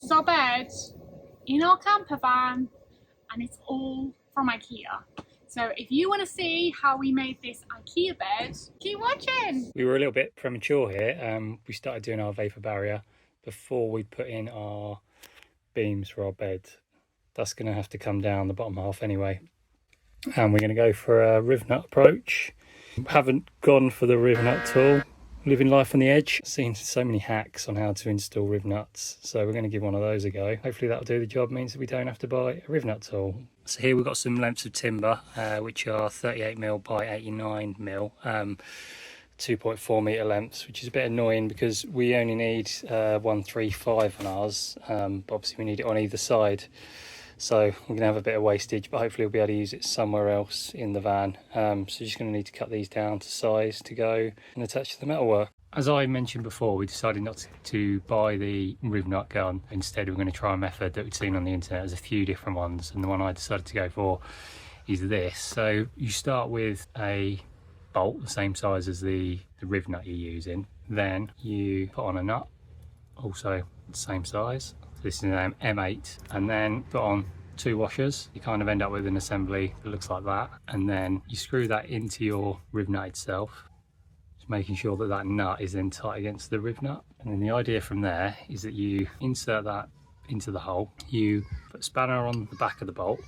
It's our bed in our camper van, and it's all from Ikea. So if you want to see how we made this Ikea bed, keep watching. We were a little bit premature here. We started doing our vapor barrier before we put in our beams for our bed. That's going to have to come down the bottom half anyway. And we're going to go for a rivnut approach. Haven't gone for the rivnut tool. Living life on the edge. Seen so many hacks on how to install rivnuts, so we're going to give one of those a go. Hopefully that'll do the job, means that we don't have to buy a rivnut tool. So here we've got some lengths of timber, which are 38mm by 89mm, 2.4 metre lengths, which is a bit annoying because we only need 135 on ours, but obviously we need it on either side. So we're going to have a bit of wastage, but hopefully we'll be able to use it somewhere else in the van. So just going to need to cut these down to size to go and attach to the metalwork. As I mentioned before, we decided not to buy the rivnut gun. Instead, we're going to try a method that we'd seen on the internet. There's a few different ones, and the one I decided to go for is this. So you start with a bolt the same size as the rivnut you're using. Then you put on a nut, also the same size. This is an M8, and then put on 2 washers. You kind of end up with an assembly that looks like that, and then you screw that into your rivnut itself, just making sure that that nut is then tight against the rivnut. And then the idea from there is that you insert that into the hole, you put a spanner on the back of the bolt,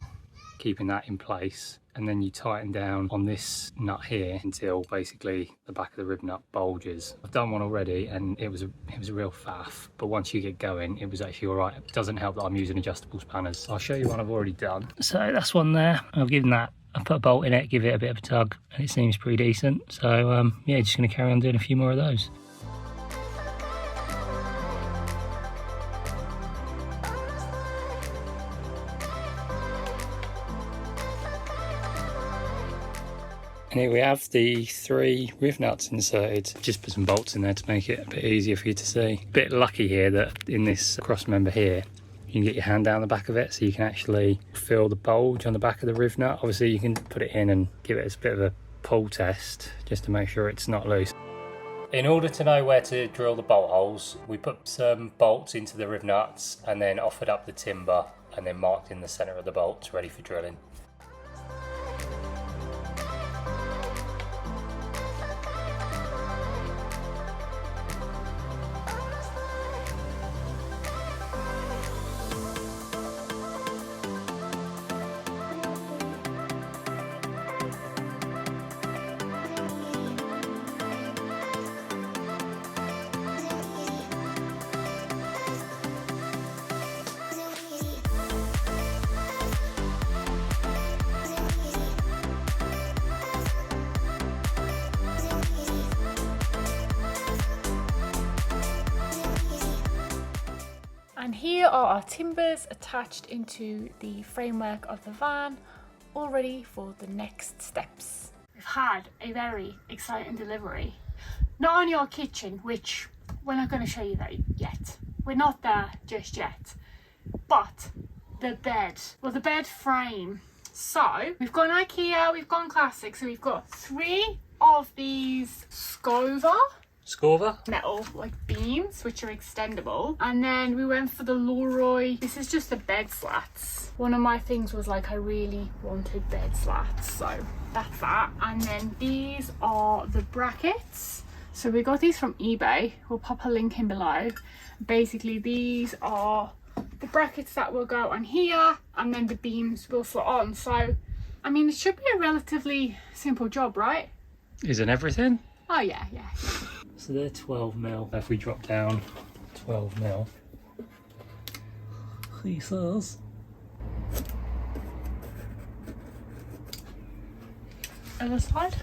keeping that in place, and then you tighten down on this nut here until basically the back of the rib nut bulges. I've done one already and it was a real faff, but once you get going it was actually all right. It doesn't help that I'm using adjustable spanners. I'll show you one I've already done. So that's one there. I've given that, I put a bolt in it, give it a bit of a tug, and it seems pretty decent. So yeah, just going to carry on doing a few more of those. And here we have the 3 rivnuts inserted. Just put some bolts in there to make it a bit easier for you to see. Bit lucky here that in this cross member here, you can get your hand down the back of it so you can actually feel the bulge on the back of the rivnut. Obviously you can put it in and give it a bit of a pull test just to make sure it's not loose. In order to know where to drill the bolt holes, we put some bolts into the rivnuts and then offered up the timber and then marked in the centre of the bolts ready for drilling. And here are our timbers attached into the framework of the van, all ready for the next steps. We've had a very exciting delivery. Not only our kitchen, which we're not going to show you that yet. We're not there just yet. But the bed, well, the bed frame. So we've gone Ikea, we've gone classic. So we've got 3 of these Scover metal like beams, which are extendable, and then we went for the Leroy. This is just the bed slats. One of my things was like I really wanted bed slats, so that's that. And then these are the brackets. So we got these from eBay. We'll pop a link in below. Basically these are the brackets that will go on here, and then the beams will slot on. So I mean, it should be a relatively simple job, right? Isn't everything? Oh yeah. So they're 12mm. If we drop down 12mm, these. Other side?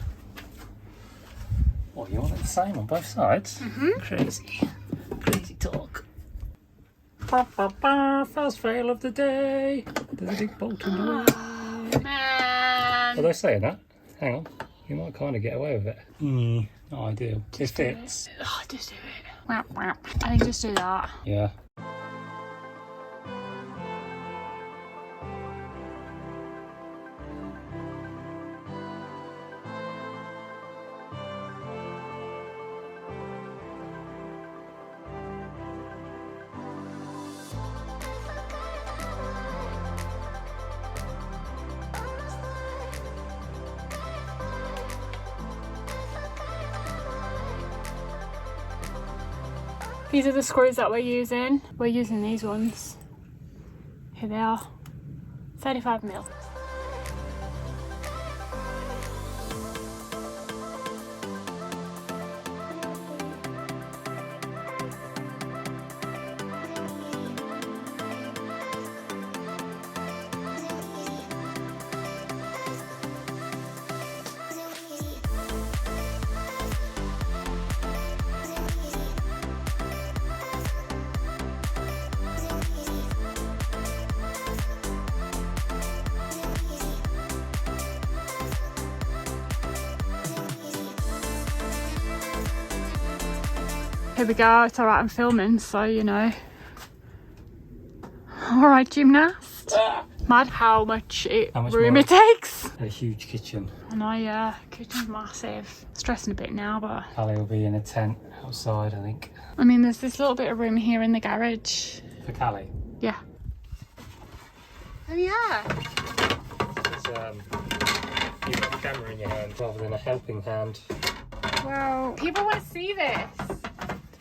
Oh, you want it the same on both sides? Mm-hmm. Crazy talk. First fail of the day. There's a big bolt in the way. Oh, man. Are they saying that? Hang on. You might kind of get away with it. Not ideal. It fits. Oh, just do it. I think just do that. Yeah. These are the screws that we're using. We're using these ones. Here they are. 35mm. Here we go, it's alright, I'm filming, so you know. Alright, gymnast. Mad how much room it takes. A huge kitchen. I know, yeah, kitchen's massive. Stressing a bit now, but... Ali will be in a tent outside, I think. I mean, there's this little bit of room here in the garage. For Callie? Yeah. Oh yeah. It's, you've got the camera in your hand rather than a helping hand. Well, people want to see this.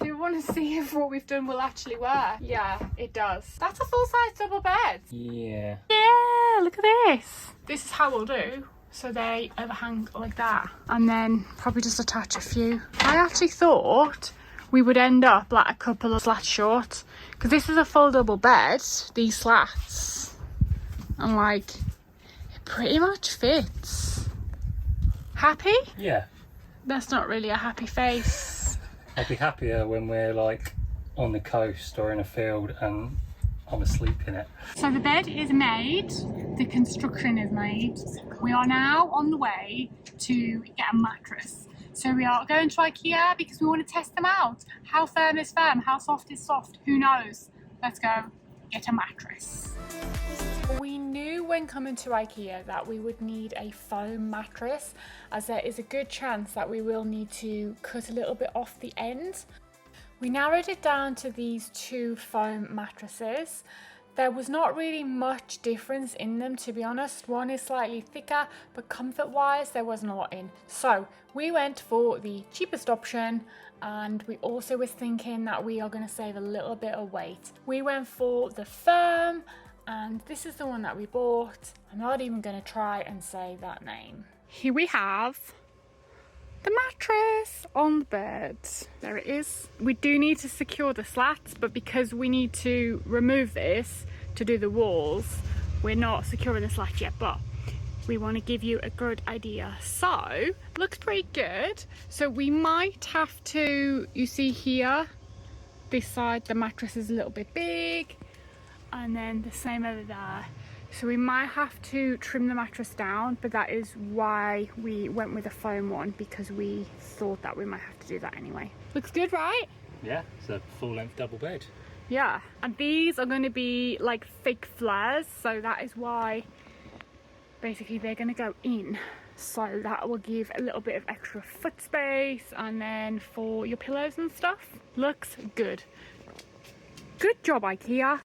People want to see if what we've done will actually work. Yeah, it does. That's a full-size double bed. Yeah. Yeah, look at this. This is how we'll do. So they overhang like that. And then probably just attach a few. I actually thought we would end up like a couple of slats short. Because this is a full double bed, these slats. And like, it pretty much fits. Happy? Yeah. That's not really a happy face. I'd be happier when we're like on the coast or in a field and I'm asleep in it. So the bed is made, the construction is made. We are now on the way to get a mattress. So we are going to Ikea because we want to test them out. How firm is firm? How soft is soft? Who knows? Let's go get a mattress. We knew when coming to Ikea that we would need a foam mattress, as there is a good chance that we will need to cut a little bit off the end. We narrowed it down to these two foam mattresses. There was not really much difference in them, to be honest. One is slightly thicker, but comfort-wise, there wasn't a lot in. So we went for the cheapest option, and we also was thinking that we are going to save a little bit of weight. We went for the firm, and this is the one that we bought. I'm not even going to try and say that name. Here we have the mattress on the bed. There it is. We do need to secure the slats, but because we need to remove this to do the walls, we're not securing the slats yet, but we want to give you a good idea. So, looks pretty good. So we might have to, you see here, this side, the mattress is a little bit big, and then the same over there. So we might have to trim the mattress down, but that is why we went with a foam one, because we thought that we might have to do that anyway. Looks good, right? Yeah, it's a full-length double bed. Yeah, and these are going to be like fake flares, so that is why basically they're going to go in. So that will give a little bit of extra foot space, and then for your pillows and stuff. Looks good. Good job, Ikea.